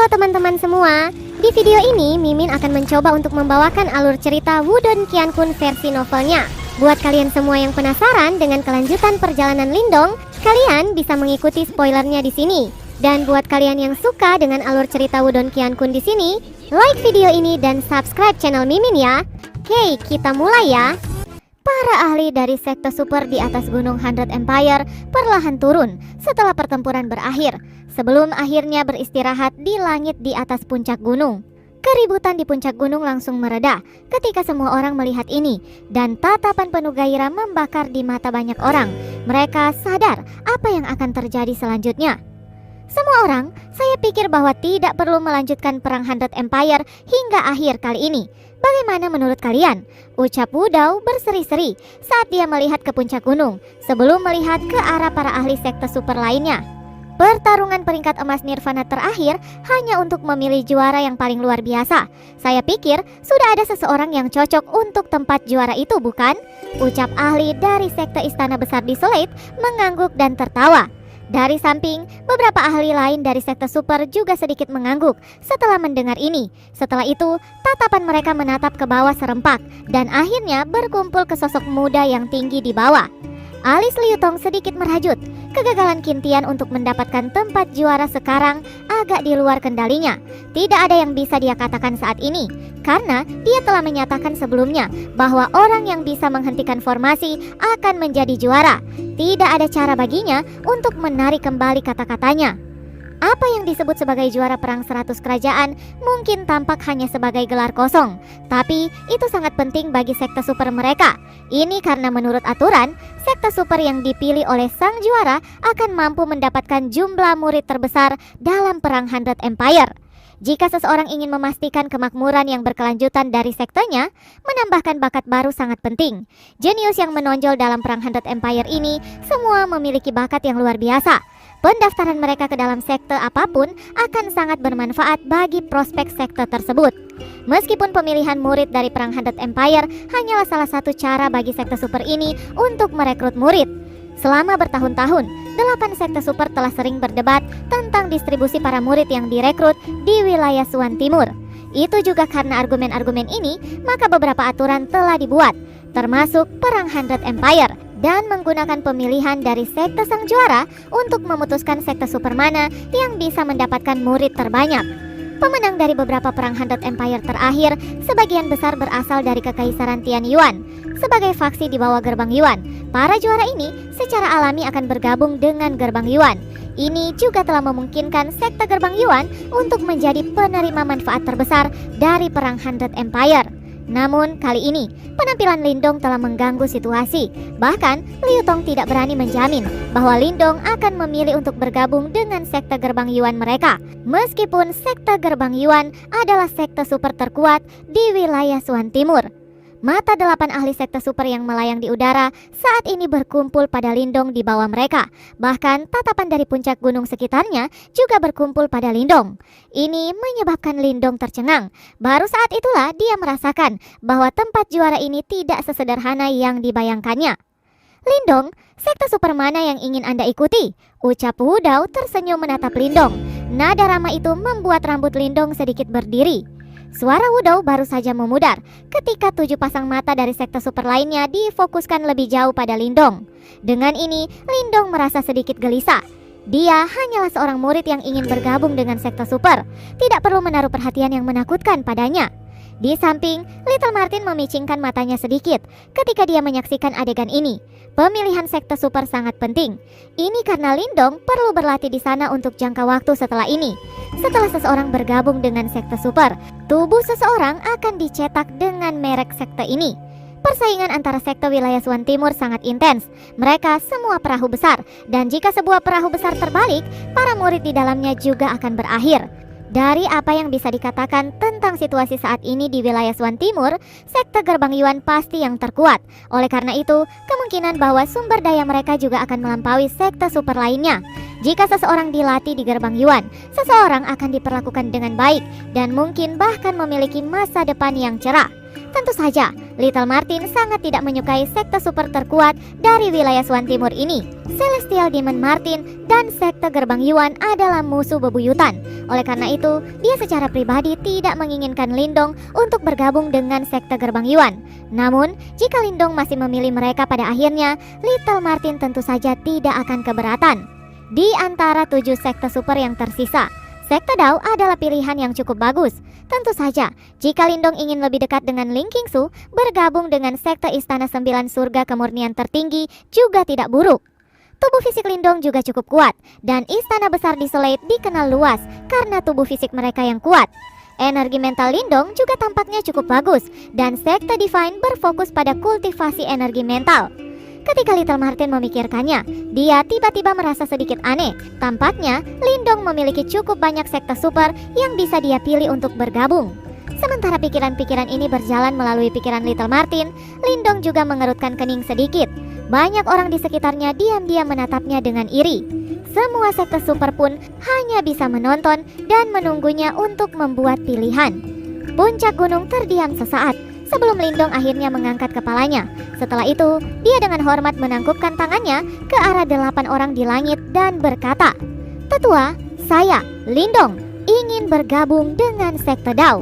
Halo teman-teman semua, di video ini Mimin akan mencoba untuk membawakan alur cerita Wudong Qiankun versi novelnya. Buat kalian semua yang penasaran dengan kelanjutan perjalanan Lindong, kalian bisa mengikuti spoilernya di sini. Dan buat kalian yang suka dengan alur cerita Wudong Qiankun di sini, like video ini dan subscribe channel Mimin ya. Oke, kita mulai ya. Para ahli dari sekte super di atas gunung Hundred Empire perlahan turun setelah pertempuran berakhir, sebelum akhirnya beristirahat di langit di atas puncak gunung. Keributan di puncak gunung langsung mereda ketika semua orang melihat ini, dan tatapan penuh gairah membakar di mata banyak orang. Mereka sadar apa yang akan terjadi selanjutnya. Semua orang, saya pikir bahwa tidak perlu melanjutkan perang Hundred Empire hingga akhir kali ini. Bagaimana menurut kalian? Ucap Wudao berseri-seri saat dia melihat ke puncak gunung sebelum melihat ke arah para ahli sekte super lainnya. Pertarungan peringkat emas Nirvana terakhir hanya untuk memilih juara yang paling luar biasa. Saya pikir sudah ada seseorang yang cocok untuk tempat juara itu, bukan? Ucap ahli dari sekte istana besar di Slate mengangguk dan tertawa. Dari samping, beberapa ahli lain dari sekte super juga sedikit mengangguk setelah mendengar ini. Setelah itu, tatapan mereka menatap ke bawah serempak dan akhirnya berkumpul ke sosok muda yang tinggi di bawah. Alis Liu Tong sedikit merajut. Kegagalan Qintian untuk mendapatkan tempat juara sekarang agak di luar kendalinya. Tidak ada yang bisa dia katakan saat ini, karena dia telah menyatakan sebelumnya bahwa orang yang bisa menghentikan formasi akan menjadi juara. Tidak ada cara baginya untuk menarik kembali kata-katanya. Apa yang disebut sebagai juara perang 100 kerajaan mungkin tampak hanya sebagai gelar kosong, tapi itu sangat penting bagi sekte super mereka. Ini karena menurut aturan, sekte super yang dipilih oleh sang juara akan mampu mendapatkan jumlah murid terbesar dalam perang Hundred Empire. Jika seseorang ingin memastikan kemakmuran yang berkelanjutan dari sektenya, menambahkan bakat baru sangat penting. Jenius yang menonjol dalam perang Hundred Empire ini semua memiliki bakat yang luar biasa. Pendaftaran mereka ke dalam sekte apapun akan sangat bermanfaat bagi prospek sekte tersebut. Meskipun pemilihan murid dari perang Hundred Empire hanyalah salah satu cara bagi sekte super ini untuk merekrut murid. Selama bertahun-tahun, 8 sekte super telah sering berdebat tentang distribusi para murid yang direkrut di wilayah Suan Timur. Itu juga karena argumen-argumen ini, maka beberapa aturan telah dibuat, termasuk perang Hundred Empire, dan menggunakan pemilihan dari sekte sang juara untuk memutuskan sekte super mana yang bisa mendapatkan murid terbanyak. Pemenang dari beberapa perang Hundred Empire terakhir sebagian besar berasal dari Kekaisaran Tian Yuan. Sebagai faksi di bawah gerbang Yuan, para juara ini secara alami akan bergabung dengan gerbang Yuan. Ini juga telah memungkinkan sekte gerbang Yuan untuk menjadi penerima manfaat terbesar dari perang Hundred Empire. Namun kali ini, penampilan Lindong telah mengganggu situasi. Bahkan, Liu Tong tidak berani menjamin bahwa Lindong akan memilih untuk bergabung dengan sekte gerbang Yuan mereka. Meskipun sekte gerbang Yuan adalah sekte super terkuat di wilayah Suan Timur. Mata 8 ahli sekte super yang melayang di udara saat ini berkumpul pada Lindong di bawah mereka. Bahkan tatapan dari puncak gunung sekitarnya juga berkumpul pada Lindong. Ini menyebabkan Lindong tercengang. Baru saat itulah dia merasakan bahwa tempat juara ini tidak sesederhana yang dibayangkannya. Lindong, sekte super mana yang ingin Anda ikuti? Ucap Wudao tersenyum menatap Lindong. Nada ramah itu membuat rambut Lindong sedikit berdiri. Suara Wudao baru saja memudar ketika 7 pasang mata dari sekte super lainnya difokuskan lebih jauh pada Lindong. Dengan ini, Lindong merasa sedikit gelisah. Dia hanyalah seorang murid yang ingin bergabung dengan sekte super, tidak perlu menaruh perhatian yang menakutkan padanya. Di samping, Little Martin memicingkan matanya sedikit ketika dia menyaksikan adegan ini. Pemilihan sekte super sangat penting. Ini karena Lindong perlu berlatih di sana untuk jangka waktu setelah ini. Setelah seseorang bergabung dengan sekte super, tubuh seseorang akan dicetak dengan merek sekte ini. Persaingan antara sekte wilayah Suan Timur sangat intens. Mereka semua perahu besar, dan jika sebuah perahu besar terbalik, para murid di dalamnya juga akan berakhir. Dari apa yang bisa dikatakan tentang situasi saat ini di wilayah Suan Timur, sekte gerbang Yuan pasti yang terkuat. Oleh karena itu, kemungkinan bahwa sumber daya mereka juga akan melampaui sekte super lainnya. Jika seseorang dilatih di gerbang Yuan, seseorang akan diperlakukan dengan baik dan mungkin bahkan memiliki masa depan yang cerah. Tentu saja, Little Martin sangat tidak menyukai sekte super terkuat dari wilayah Swan Timur ini. Celestial Demon Martin dan sekte Gerbang Yuan adalah musuh bebuyutan. Oleh karena itu, dia secara pribadi tidak menginginkan Lindong untuk bergabung dengan sekte Gerbang Yuan. Namun, jika Lindong masih memilih mereka pada akhirnya, Little Martin tentu saja tidak akan keberatan. Di antara 7 sekte super yang tersisa, sekte Dao adalah pilihan yang cukup bagus. Tentu saja, jika Lindong ingin lebih dekat dengan Ling Qingsu, bergabung dengan sekte Istana 9 Surga Kemurnian Tertinggi juga tidak buruk. Tubuh fisik Lindong juga cukup kuat, dan Istana Besar Desolate dikenal luas karena tubuh fisik mereka yang kuat. Energi mental Lindong juga tampaknya cukup bagus, dan sekte Divine berfokus pada kultivasi energi mental. Ketika Little Martin memikirkannya, dia tiba-tiba merasa sedikit aneh. Tampaknya, Lindong memiliki cukup banyak sekte super yang bisa dia pilih untuk bergabung. Sementara pikiran-pikiran ini berjalan melalui pikiran Little Martin, Lindong juga mengerutkan kening sedikit. Banyak orang di sekitarnya diam-diam menatapnya dengan iri. Semua sekte super pun hanya bisa menonton dan menunggunya untuk membuat pilihan. Puncak gunung terdiam sesaat sebelum Lindong akhirnya mengangkat kepalanya. Setelah itu, dia dengan hormat menangkupkan tangannya ke arah 8 orang di langit dan berkata, "Tetua, saya, Lindong, ingin bergabung dengan sekte Dao."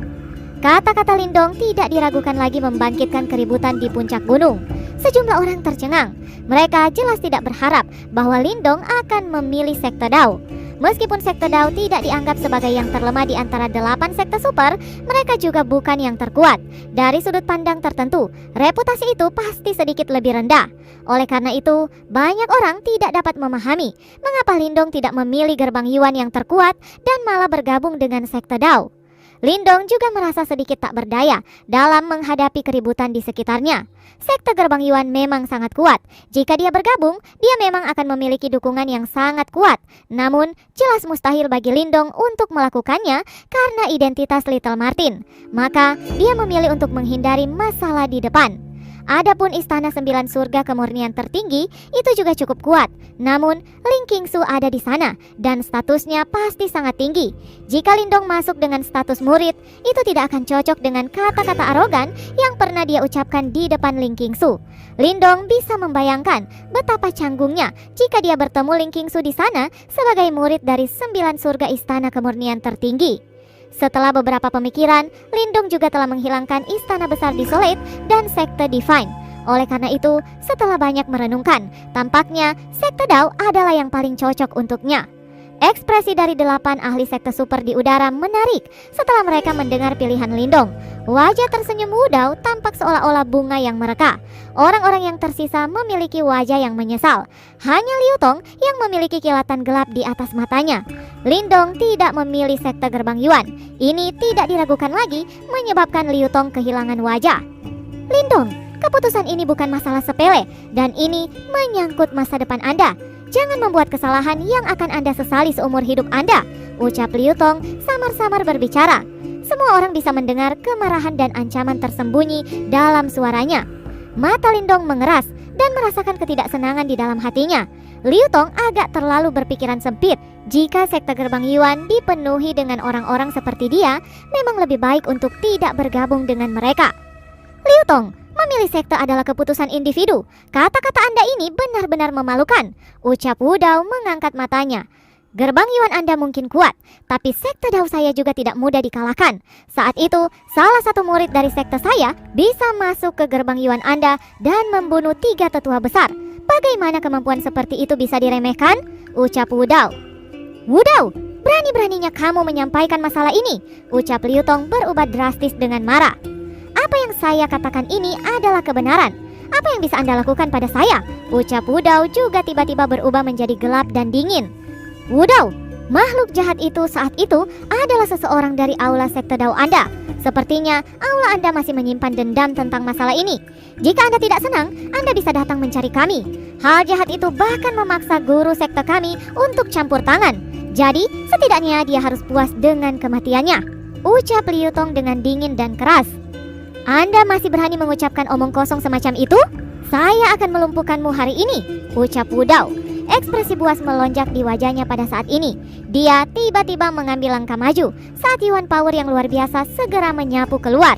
Kata-kata Lindong tidak diragukan lagi membangkitkan keributan di puncak gunung. Sejumlah orang tercengang. Mereka jelas tidak berharap bahwa Lindong akan memilih sekte Dao. Meskipun sekte Dao tidak dianggap sebagai yang terlemah di antara 8 sekte super, mereka juga bukan yang terkuat. Dari sudut pandang tertentu, reputasi itu pasti sedikit lebih rendah. Oleh karena itu, banyak orang tidak dapat memahami mengapa Lindong tidak memilih Gerbang Yuan yang terkuat dan malah bergabung dengan sekte Dao. Lindong juga merasa sedikit tak berdaya dalam menghadapi keributan di sekitarnya. Sekte Gerbang Yuan memang sangat kuat. Jika dia bergabung, dia memang akan memiliki dukungan yang sangat kuat. Namun, jelas mustahil bagi Lindong untuk melakukannya karena identitas Little Martin. Maka, dia memilih untuk menghindari masalah di depan. Adapun Istana 9 Surga Kemurnian Tertinggi itu juga cukup kuat. Namun, Ling Qingsu ada di sana dan statusnya pasti sangat tinggi. Jika Lindong masuk dengan status murid, itu tidak akan cocok dengan kata-kata arogan yang pernah dia ucapkan di depan Ling Qingsu. Lindong bisa membayangkan betapa canggungnya jika dia bertemu Ling Qingsu di sana sebagai murid dari 9 Surga Istana Kemurnian Tertinggi. Setelah beberapa pemikiran, Lindong juga telah menghilangkan Istana Besar Desolate dan sekte Divine. Oleh karena itu, setelah banyak merenungkan, tampaknya sekte Dao adalah yang paling cocok untuknya. Ekspresi dari 8 ahli sekte super di udara menarik setelah mereka mendengar pilihan Lindong. Wajah tersenyum Wu Dao tampak seolah-olah bunga yang mereka. Orang-orang yang tersisa memiliki wajah yang menyesal. Hanya Liu Tong yang memiliki kilatan gelap di atas matanya. Lindong tidak memilih sekte Gerbang Yuan. Ini tidak diragukan lagi menyebabkan Liu Tong kehilangan wajah. Lindong, keputusan ini bukan masalah sepele dan ini menyangkut masa depan Anda. Jangan membuat kesalahan yang akan Anda sesali seumur hidup Anda, ucap Liu Tong samar-samar berbicara. Semua orang bisa mendengar kemarahan dan ancaman tersembunyi dalam suaranya. Mata Lindong mengeras dan merasakan ketidaksenangan di dalam hatinya. Liu Tong agak terlalu berpikiran sempit. Jika sekte Gerbang Yuan dipenuhi dengan orang-orang seperti dia, memang lebih baik untuk tidak bergabung dengan mereka. Liu Tong, memilih sekte adalah keputusan individu. Kata-kata Anda ini benar-benar memalukan, ucap Wu Dao mengangkat matanya. Gerbang Yuan Anda mungkin kuat, tapi sekte Dao saya juga tidak mudah dikalahkan. Saat itu, salah satu murid dari sekte saya bisa masuk ke Gerbang Yuan Anda dan membunuh 3 tetua besar. Bagaimana kemampuan seperti itu bisa diremehkan? Ucap Wu Dao. Wu Dao, berani-beraninya kamu menyampaikan masalah ini, ucap Liu Tong berubah drastis dengan marah. Apa yang saya katakan ini adalah kebenaran. Apa yang bisa Anda lakukan pada saya? Ucap Wu Dao juga tiba-tiba berubah menjadi gelap dan dingin. Wu Dao, makhluk jahat itu saat itu adalah seseorang dari aula sekte Dao Anda. Sepertinya aula Anda masih menyimpan dendam tentang masalah ini. Jika Anda tidak senang, Anda bisa datang mencari kami. Hal jahat itu bahkan memaksa guru sekte kami untuk campur tangan. Jadi, setidaknya dia harus puas dengan kematiannya, ucap Liu Tong dengan dingin dan keras. Anda masih berani mengucapkan omong kosong semacam itu? Saya akan melumpuhkanmu hari ini, ucap Wu Dao. Ekspresi buas melonjak di wajahnya pada saat ini. Dia tiba-tiba mengambil langkah maju saat Yuan Power yang luar biasa segera menyapu keluar.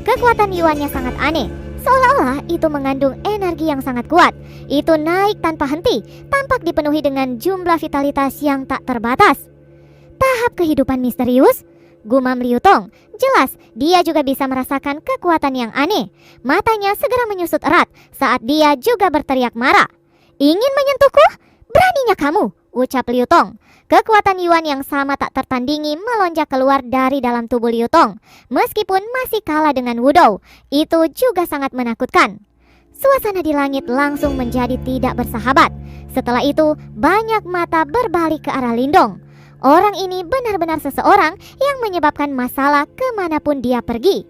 Kekuatan Yuannya sangat aneh, seolah-olah itu mengandung energi yang sangat kuat. Itu naik tanpa henti, tampak dipenuhi dengan jumlah vitalitas yang tak terbatas. Tahap kehidupan misterius? Gumam Liu Tong. Jelas, dia juga bisa merasakan kekuatan yang aneh. Matanya segera menyusut erat saat dia juga berteriak marah. "Ingin menyentuhku? Beraninya kamu!" ucap Liu Tong. Kekuatan Yuan yang sama tak tertandingi melonjak keluar dari dalam tubuh Liu Tong. Meskipun masih kalah dengan Wudou, itu juga sangat menakutkan. Suasana di langit langsung menjadi tidak bersahabat. Setelah itu, banyak mata berbalik ke arah Lindong. Orang ini benar-benar seseorang yang menyebabkan masalah kemanapun dia pergi.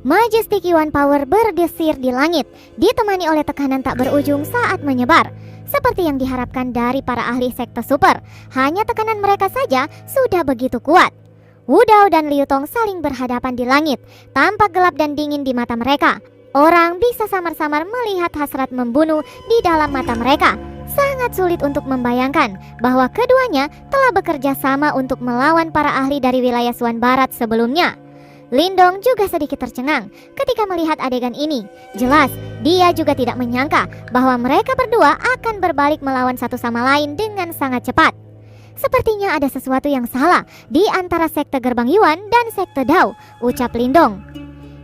Majestic Yuan Power berdesir di langit, ditemani oleh tekanan tak berujung saat menyebar. Seperti yang diharapkan dari para ahli sekte super, hanya tekanan mereka saja sudah begitu kuat. Wudou dan Liu Tong saling berhadapan di langit, tampak gelap dan dingin di mata mereka. Orang bisa samar-samar melihat hasrat membunuh di dalam mata mereka. Sangat sulit untuk membayangkan bahwa keduanya telah bekerja sama untuk melawan para ahli dari wilayah Suan Barat sebelumnya. Lindong juga sedikit tercengang ketika melihat adegan ini. Jelas, dia juga tidak menyangka bahwa mereka berdua akan berbalik melawan satu sama lain dengan sangat cepat. Sepertinya ada sesuatu yang salah di antara sekte Gerbang Yuan dan sekte Dao, ucap Lindong.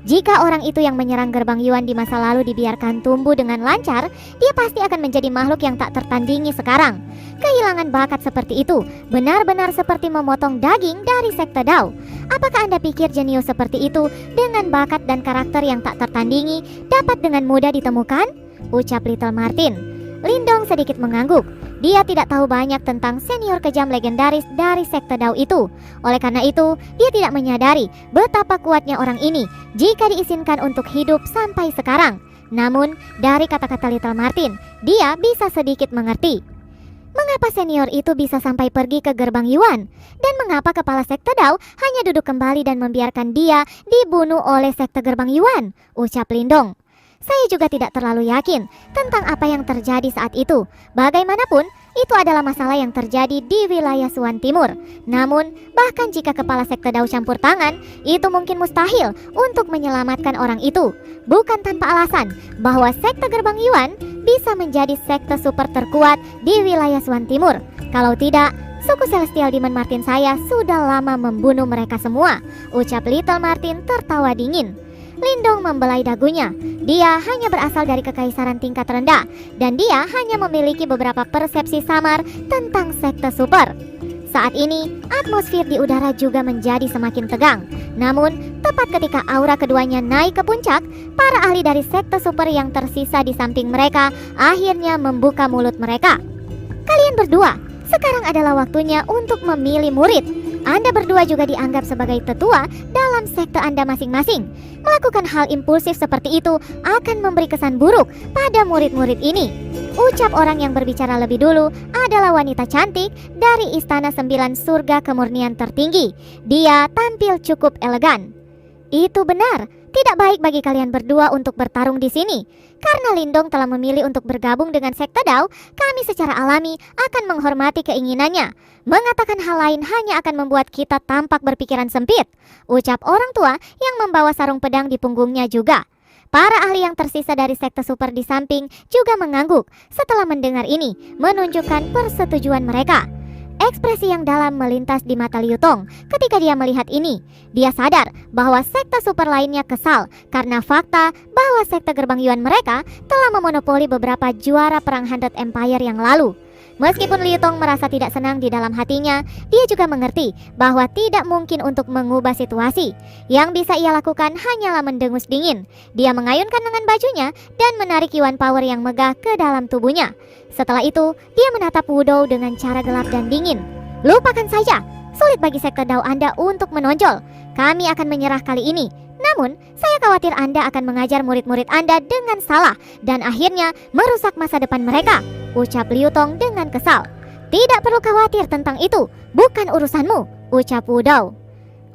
Jika orang itu yang menyerang Gerbang Yuan di masa lalu dibiarkan tumbuh dengan lancar, dia pasti akan menjadi makhluk yang tak tertandingi sekarang. Kehilangan bakat seperti itu benar-benar seperti memotong daging dari sekte Dao. Apakah Anda pikir jenius seperti itu dengan bakat dan karakter yang tak tertandingi dapat dengan mudah ditemukan? Ucap Little Martin. Lindong sedikit mengangguk. Dia tidak tahu banyak tentang senior kejam legendaris dari sekte Dao itu. Oleh karena itu, dia tidak menyadari betapa kuatnya orang ini jika diizinkan untuk hidup sampai sekarang. Namun, dari kata-kata Little Martin, dia bisa sedikit mengerti. Mengapa senior itu bisa sampai pergi ke Gerbang Yuan? Dan mengapa kepala sekte Dao hanya duduk kembali dan membiarkan dia dibunuh oleh sekte Gerbang Yuan? Ucap Lindong. Saya juga tidak terlalu yakin tentang apa yang terjadi saat itu. Bagaimanapun, itu adalah masalah yang terjadi di wilayah Suan Timur. Namun, bahkan jika kepala sekte Dao campur tangan, itu mungkin mustahil untuk menyelamatkan orang itu. Bukan tanpa alasan bahwa sekte Gerbang Yuan bisa menjadi sekte super terkuat di wilayah Suan Timur. Kalau tidak, suku Celestial Demon Martin saya sudah lama membunuh mereka semua, ucap Little Martin tertawa dingin. Lindong membelai dagunya. Dia hanya berasal dari kekaisaran tingkat rendah, dan dia hanya memiliki beberapa persepsi samar tentang sekte super. Saat ini, atmosfer di udara juga menjadi semakin tegang. Namun, tepat ketika aura keduanya naik ke puncak, para ahli dari sekte super yang tersisa di samping mereka akhirnya membuka mulut mereka. Kalian berdua, sekarang adalah waktunya untuk memilih murid. Anda berdua juga dianggap sebagai tetua dalam sekte Anda masing-masing. Melakukan hal impulsif seperti itu akan memberi kesan buruk pada murid-murid ini. Ucap orang yang berbicara lebih dulu adalah wanita cantik dari Istana 9 Surga Kemurnian Tertinggi. Dia tampil cukup elegan. Itu benar, tidak baik bagi kalian berdua untuk bertarung di sini. Karena Lindong telah memilih untuk bergabung dengan sekte Dao, kami secara alami akan menghormati keinginannya. Mengatakan hal lain hanya akan membuat kita tampak berpikiran sempit, ucap orang tua yang membawa sarung pedang di punggungnya juga. Para ahli yang tersisa dari sekte super di samping juga mengangguk setelah mendengar ini, menunjukkan persetujuan mereka. Ekspresi yang dalam melintas di mata Liu Tong ketika dia melihat ini. Dia sadar bahwa sekte super lainnya kesal karena fakta bahwa sekte Gerbang Yuan mereka telah memonopoli beberapa juara perang Hundred Empire yang lalu. Meskipun Liu Tong merasa tidak senang di dalam hatinya, dia juga mengerti bahwa tidak mungkin untuk mengubah situasi. Yang bisa ia lakukan hanyalah mendengus dingin. Dia mengayunkan lengan bajunya dan menarik Yuan Power yang megah ke dalam tubuhnya. Setelah itu, dia menatap Wudou dengan cara gelap dan dingin. Lupakan saja, sulit bagi sekte Dao Anda untuk menonjol. Kami akan menyerah kali ini. Namun, saya khawatir Anda akan mengajar murid-murid Anda dengan salah dan akhirnya merusak masa depan mereka, ucap Liu Tong dengan kesal. Tidak perlu khawatir tentang itu, bukan urusanmu, ucap Wudou.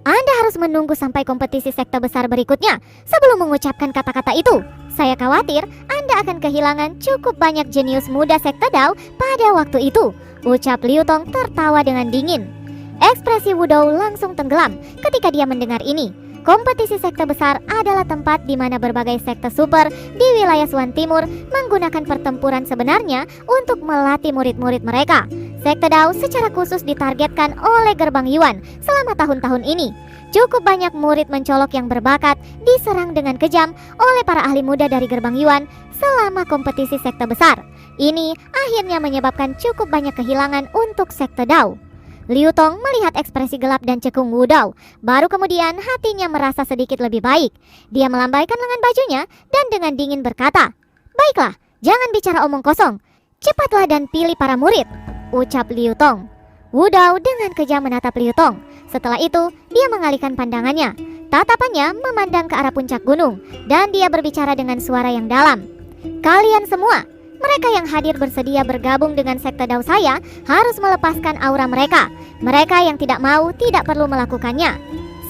Anda harus menunggu sampai kompetisi sekte besar berikutnya sebelum mengucapkan kata-kata itu. Saya khawatir Anda akan kehilangan cukup banyak jenius muda sekte Dao pada waktu itu, ucap Liu Tong tertawa dengan dingin. Ekspresi Wudou langsung tenggelam ketika dia mendengar ini. Kompetisi sekte besar adalah tempat di mana berbagai sekte super di wilayah Suan Timur menggunakan pertempuran sebenarnya untuk melatih murid-murid mereka. Sekte Dao secara khusus ditargetkan oleh Gerbang Yuan selama tahun-tahun ini. Cukup banyak murid mencolok yang berbakat diserang dengan kejam oleh para ahli muda dari Gerbang Yuan selama kompetisi sekte besar. Ini akhirnya menyebabkan cukup banyak kehilangan untuk sekte Dao. Liu Tong melihat ekspresi gelap dan cekung Wu Dao. Baru kemudian hatinya merasa sedikit lebih baik. Dia melambaikan lengan bajunya dan dengan dingin berkata, "Baiklah, jangan bicara omong kosong. Cepatlah dan pilih para murid," ucap Liu Tong. Wu Dao dengan kejam menatap Liu Tong. Setelah itu, dia mengalihkan pandangannya. Tatapannya memandang ke arah puncak gunung dan dia berbicara dengan suara yang dalam. "Kalian semua, mereka yang hadir bersedia bergabung dengan sekte Dao saya harus melepaskan aura mereka. Mereka yang tidak mau tidak perlu melakukannya."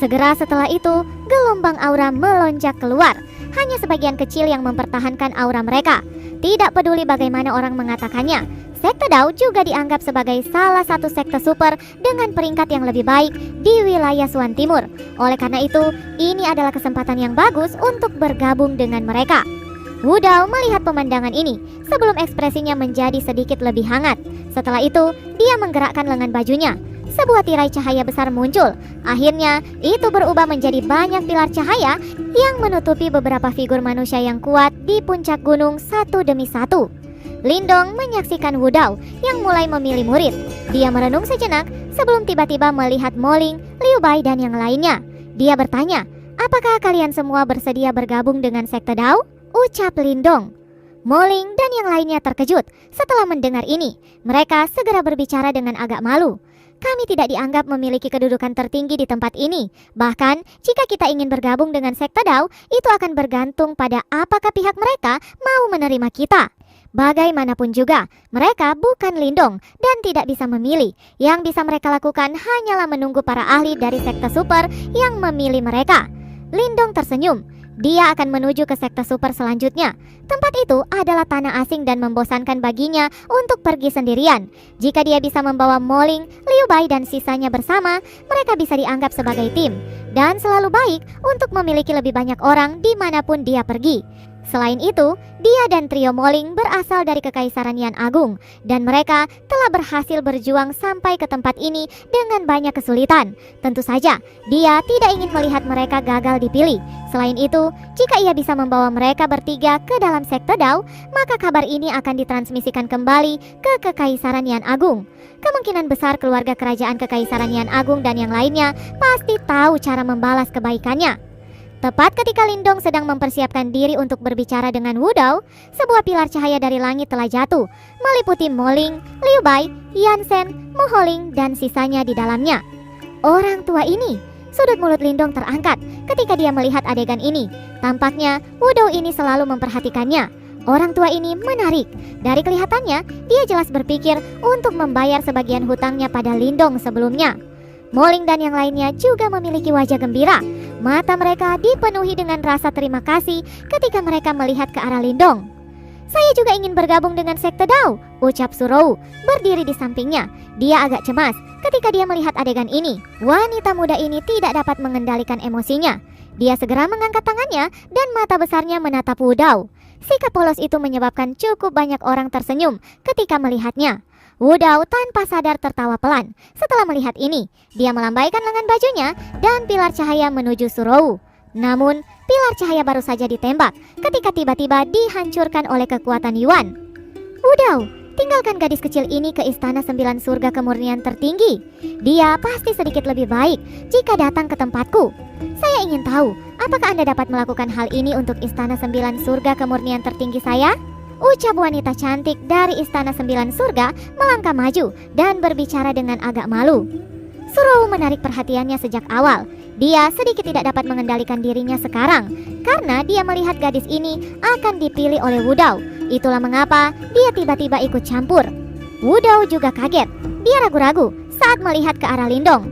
Segera setelah itu, gelombang aura melonjak keluar. Hanya sebagian kecil yang mempertahankan aura mereka. Tidak peduli bagaimana orang mengatakannya, sekte Dao juga dianggap sebagai salah satu sekte super dengan peringkat yang lebih baik di wilayah Suan Timur. Oleh karena itu, ini adalah kesempatan yang bagus untuk bergabung dengan mereka. Wu Dao melihat pemandangan ini sebelum ekspresinya menjadi sedikit lebih hangat. Setelah itu, dia menggerakkan lengan bajunya. Sebuah tirai cahaya besar muncul. Akhirnya, itu berubah menjadi banyak pilar cahaya yang menutupi beberapa figur manusia yang kuat di puncak gunung satu demi satu. Lindong menyaksikan Wu Dao yang mulai memilih murid. Dia merenung sejenak sebelum tiba-tiba melihat Mo Ling, Liu Bai, dan yang lainnya. Dia bertanya, "Apakah kalian semua bersedia bergabung dengan sekte Dao?" ucap Lindong. Mo Ling dan yang lainnya terkejut setelah mendengar ini. Mereka segera berbicara dengan agak malu. "Kami tidak dianggap memiliki kedudukan tertinggi di tempat ini. Bahkan, jika kita ingin bergabung dengan sekte Dao, itu akan bergantung pada apakah pihak mereka mau menerima kita. Bagaimanapun juga, mereka bukan Lindong dan tidak bisa memilih. Yang bisa mereka lakukan hanyalah menunggu para ahli dari sekte super yang memilih mereka." Lindong tersenyum. Dia akan menuju ke sekte super selanjutnya. Tempat itu adalah tanah asing dan membosankan baginya untuk pergi sendirian. Jika dia bisa membawa Mo Ling, Liu Bai, dan sisanya bersama, mereka bisa dianggap sebagai tim. Dan selalu baik untuk memiliki lebih banyak orang dimanapun dia pergi. Selain itu, dia dan trio Mo Ling berasal dari Kekaisaran Yan Agung, dan mereka telah berhasil berjuang sampai ke tempat ini dengan banyak kesulitan. Tentu saja, dia tidak ingin melihat mereka gagal dipilih. Selain itu, jika ia bisa membawa mereka bertiga ke dalam sekte Dao, maka kabar ini akan ditransmisikan kembali ke Kekaisaran Yan Agung. Kemungkinan besar keluarga kerajaan Kekaisaran Yan Agung dan yang lainnya pasti tahu cara membalas kebaikannya. Tepat ketika Lindong sedang mempersiapkan diri untuk berbicara dengan Wu Dao, sebuah pilar cahaya dari langit telah jatuh, meliputi Mo Ling, Liu Bai, Yan Sen, Mo Holing, dan sisanya di dalamnya. Orang tua ini, sudut mulut Lindong terangkat ketika dia melihat adegan ini. Tampaknya Wu Dao ini selalu memperhatikannya. Orang tua ini menarik. Dari kelihatannya, dia jelas berpikir untuk membayar sebagian hutangnya pada Lindong sebelumnya. Mo Ling dan yang lainnya juga memiliki wajah gembira. Mata mereka dipenuhi dengan rasa terima kasih ketika mereka melihat ke arah Lindong. "Saya juga ingin bergabung dengan sekte Dao," ucap Surou, berdiri di sampingnya. Dia agak cemas ketika dia melihat adegan ini. Wanita muda ini tidak dapat mengendalikan emosinya. Dia segera mengangkat tangannya dan mata besarnya menatap Wu Dao. Sikap polos itu menyebabkan cukup banyak orang tersenyum ketika melihatnya. Wu Dao tanpa sadar tertawa pelan. Setelah melihat ini, dia melambaikan lengan bajunya dan pilar cahaya menuju Surou. Namun, pilar cahaya baru saja ditembak ketika tiba-tiba dihancurkan oleh kekuatan Yuan. "Wu Dao, tinggalkan gadis kecil ini ke Istana 9 Surga Kemurnian tertinggi. Dia pasti sedikit lebih baik jika datang ke tempatku. Saya ingin tahu, apakah Anda dapat melakukan hal ini untuk Istana 9 Surga Kemurnian tertinggi saya?" ucap wanita cantik dari Istana 9 Surga melangkah maju dan berbicara dengan agak malu. Surou menarik perhatiannya sejak awal. Dia sedikit tidak dapat mengendalikan dirinya sekarang karena dia melihat gadis ini akan dipilih oleh Wu Dao. Itulah mengapa dia tiba-tiba ikut campur. Wu Dao juga kaget. Dia ragu-ragu saat melihat ke arah Lindong.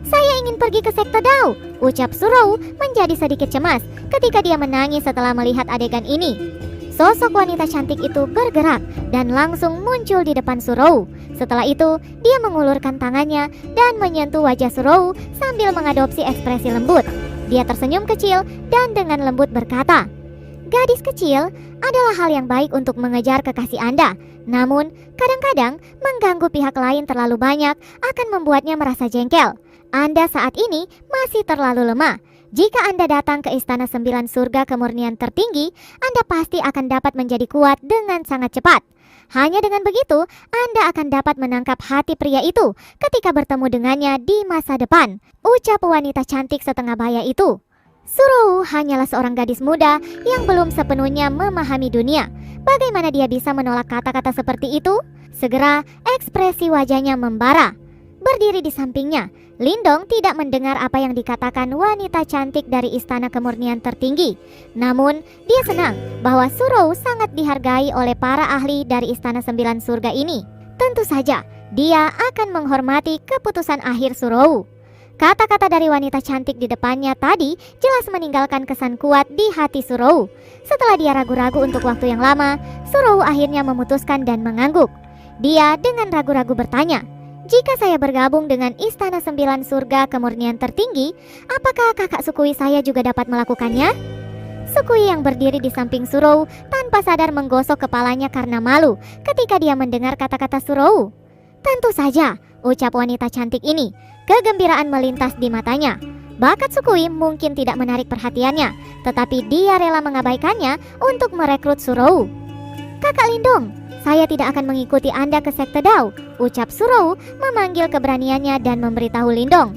"Saya ingin pergi ke sekte Dao," ucap Surou menjadi sedikit cemas ketika dia menangis setelah melihat adegan ini. Sosok wanita cantik itu bergerak dan langsung muncul di depan Surou. Setelah itu, dia mengulurkan tangannya dan menyentuh wajah Surou sambil mengadopsi ekspresi lembut. Dia tersenyum kecil dan dengan lembut berkata, "Gadis kecil, adalah hal yang baik untuk mengejar kekasih Anda. Namun, kadang-kadang mengganggu pihak lain terlalu banyak akan membuatnya merasa jengkel. Anda saat ini masih terlalu lemah. Jika Anda datang ke Istana 9 Surga Kemurnian Tertinggi, Anda pasti akan dapat menjadi kuat dengan sangat cepat. Hanya dengan begitu, Anda akan dapat menangkap hati pria itu ketika bertemu dengannya di masa depan," ucap wanita cantik setengah baya itu. Surowu hanyalah seorang gadis muda yang belum sepenuhnya memahami dunia. Bagaimana dia bisa menolak kata-kata seperti itu? Segera ekspresi wajahnya membara. Berdiri di sampingnya, Lindong tidak mendengar apa yang dikatakan wanita cantik dari Istana Kemurnian Tertinggi. Namun, dia senang bahwa Surowu sangat dihargai oleh para ahli dari Istana 9 Surga ini. Tentu saja, dia akan menghormati keputusan akhir Surowu. Kata-kata dari wanita cantik di depannya tadi jelas meninggalkan kesan kuat di hati Surowu. Setelah dia ragu-ragu untuk waktu yang lama, Surowu akhirnya memutuskan dan mengangguk. Dia dengan ragu-ragu bertanya, "Jika saya bergabung dengan Istana 9 Surga Kemurnian Tertinggi, apakah kakak Sukui saya juga dapat melakukannya?" Sukui yang berdiri di samping Surowu tanpa sadar menggosok kepalanya karena malu ketika dia mendengar kata-kata Surowu. "Tentu saja," ucap wanita cantik ini. Kegembiraan melintas di matanya. Bakat Sukui mungkin tidak menarik perhatiannya, tetapi dia rela mengabaikannya untuk merekrut Surowu. "Kakak Lindong, saya tidak akan mengikuti Anda ke Sekte Dao," ucap Surowu memanggil keberaniannya dan memberitahu Lindong.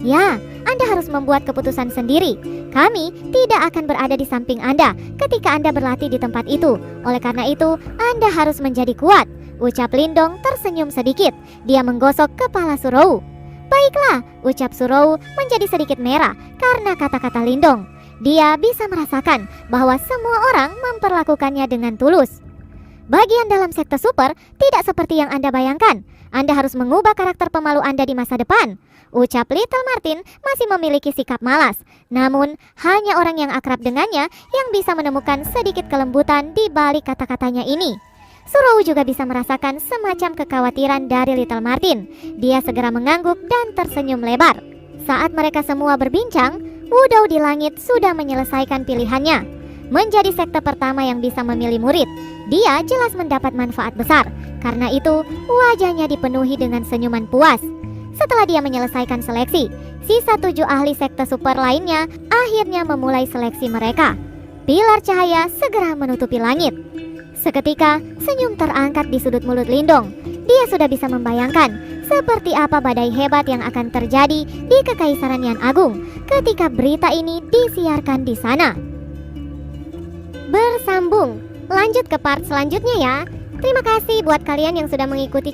"Ya, Anda harus membuat keputusan sendiri. Kami tidak akan berada di samping Anda ketika Anda berlatih di tempat itu. Oleh karena itu, Anda harus menjadi kuat," ucap Lindong tersenyum sedikit. Dia menggosok kepala Surowu. "Baiklah," ucap Surowu menjadi sedikit merah karena kata-kata Lindong. Dia bisa merasakan bahwa semua orang memperlakukannya dengan tulus. "Bagian dalam sekte super tidak seperti yang Anda bayangkan. Anda harus mengubah karakter pemalu Anda di masa depan," ucap Little Martin masih memiliki sikap malas. Namun, hanya orang yang akrab dengannya yang bisa menemukan sedikit kelembutan di balik kata-katanya ini. Surowu juga bisa merasakan semacam kekhawatiran dari Little Martin. Dia segera mengangguk dan tersenyum lebar. Saat mereka semua berbincang, Wudou di langit sudah menyelesaikan pilihannya. Menjadi sekte pertama yang bisa memilih murid, dia jelas mendapat manfaat besar. Karena itu, wajahnya dipenuhi dengan senyuman puas. Setelah dia menyelesaikan seleksi, sisa 7 ahli sekte super lainnya akhirnya memulai seleksi mereka. Pilar cahaya segera menutupi langit. Seketika, senyum terangkat di sudut mulut Lindong. Dia sudah bisa membayangkan seperti apa badai hebat yang akan terjadi di Kekaisaran Yan Agung ketika berita ini disiarkan di sana. Bersambung, lanjut ke part selanjutnya ya. Terima kasih buat kalian yang sudah mengikuti